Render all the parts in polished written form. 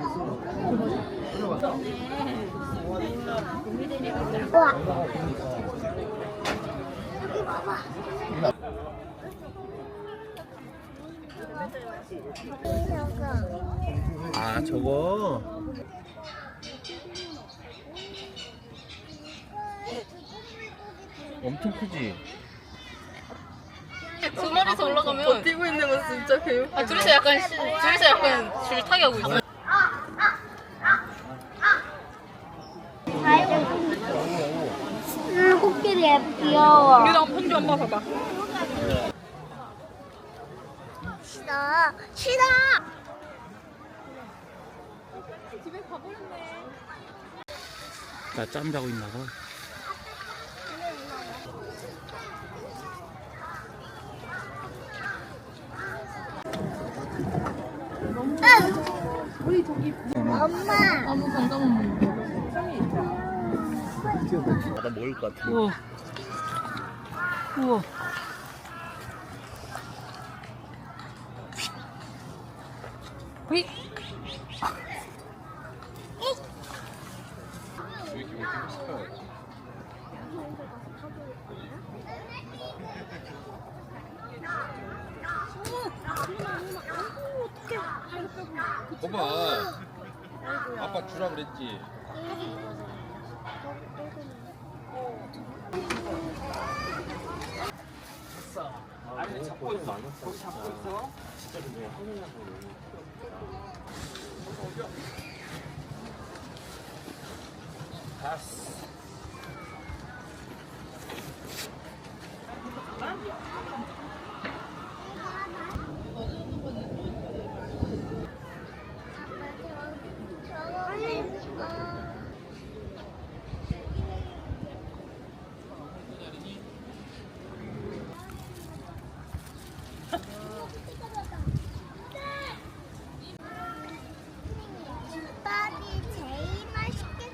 우와. 여기 봐봐. 아 저거 엄청 크지? 두 마리서 올라가면 버티고 있는 거 진짜 개웃겨. 아, 둘이서 약간 줄타기 하고 있어. 코끼리 귀여워. 유랑 편지 엄마 봐봐. 싫어. 싫어. 나 짬 자고 있나 봐. 엄마. 아무 감정 나 먹을 것 같아. 우와. 우와. 휙. 봐봐. 아빠 주라 그랬지. 아니 잡고 있어. 거기 잡고 있어. 진짜 근데 봤어. 김밥이 제일 맛있겠지.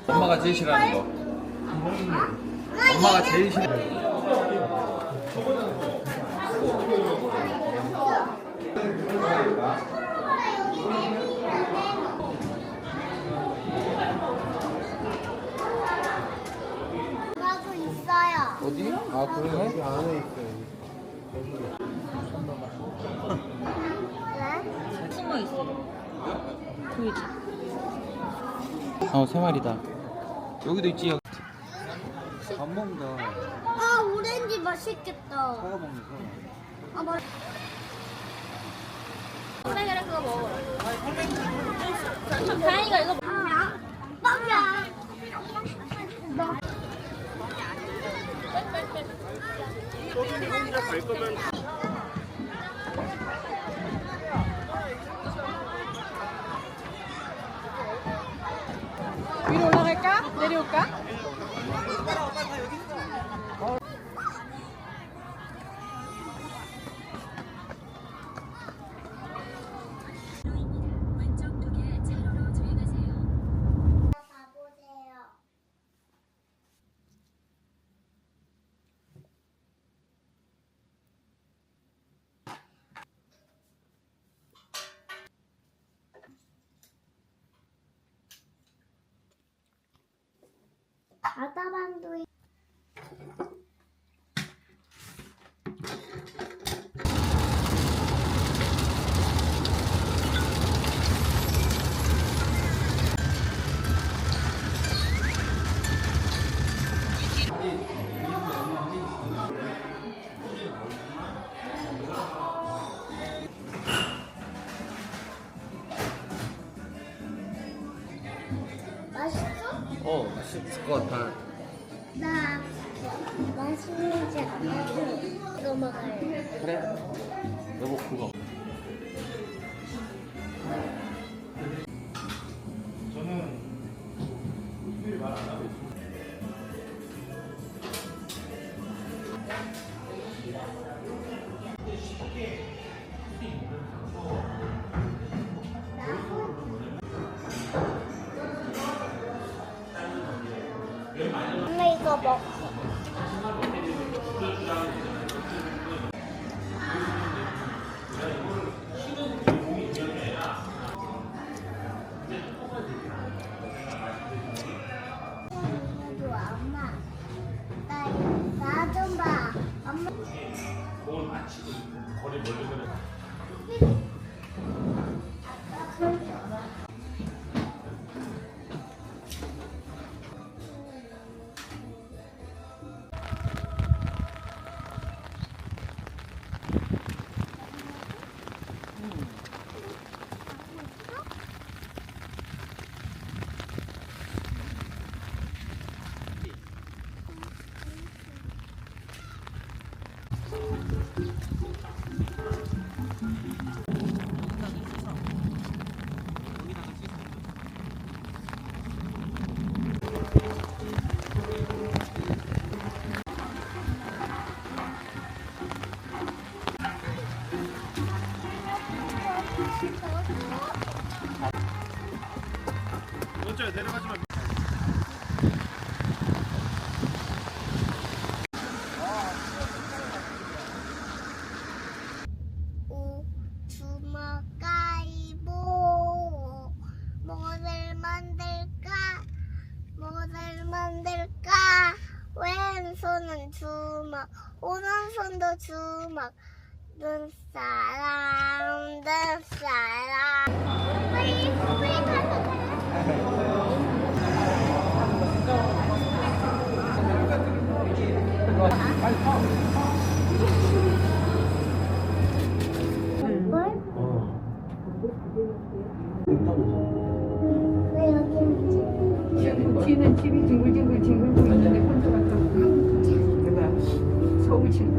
엄마가 제일 싫어하는 거. 엄마가 제일 싫어하는 거. 나도 있어요. 어디? 아 그러네? 안에 왜? 숨어 있어. 보이지? 세 마리다. 여기도 있지. 여기. 밥 먹는다. 아, 오렌지 맛있겠다. 사과 먹는 거. 아, 맛. 그래, 그거 먹어. 다행이가 이거. 아, 빵이야. 위로 올라갈까? 내려올까? 가보세요. 바다방도 맛있어? 맛있을 것 같아. 나 맛있는지 알고 이거 먹을래. 그래. 여보 그거. 엄마 이거 먹어. 몸을 맞추고 거리 멀리 그래. 먼저 내려가지 마. 오 주먹가이보 뭐를 만들까 왼손은 주먹 오른손도 주먹 눈사람 빨리 왜 여기 있지? 지는 집이 뒹굴뒹굴 뒹굴고 있는데 혼자 갔다 내가 서울 친구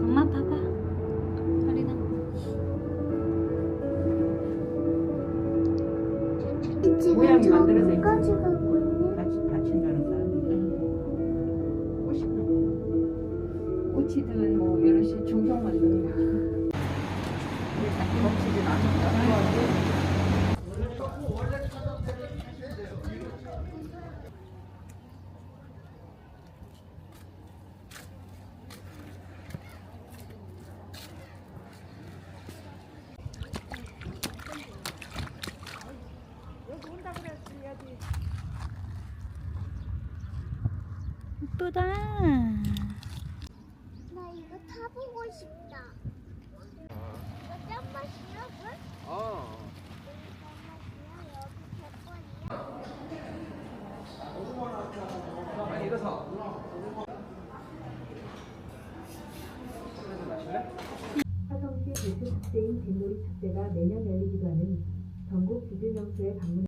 엄마 봐봐. 소리나. 지금 모양이 만들어져 있고. 저까지 가고 있네. 받친다는 사람이 꽃이든 뭐 여럿이 중성 만드는 거지 우리 자기 먹지진 않는다 예쁘다. 나 이거 타보고 싶다. 이거 짠맛이야? 물? 어. 짠맛이야? 여기 갯벌이야? 아니 일어서. 화성시 대표 축제인 뱃놀이 축제가 매년 열리기도 하는 전국 비주명소에 방문.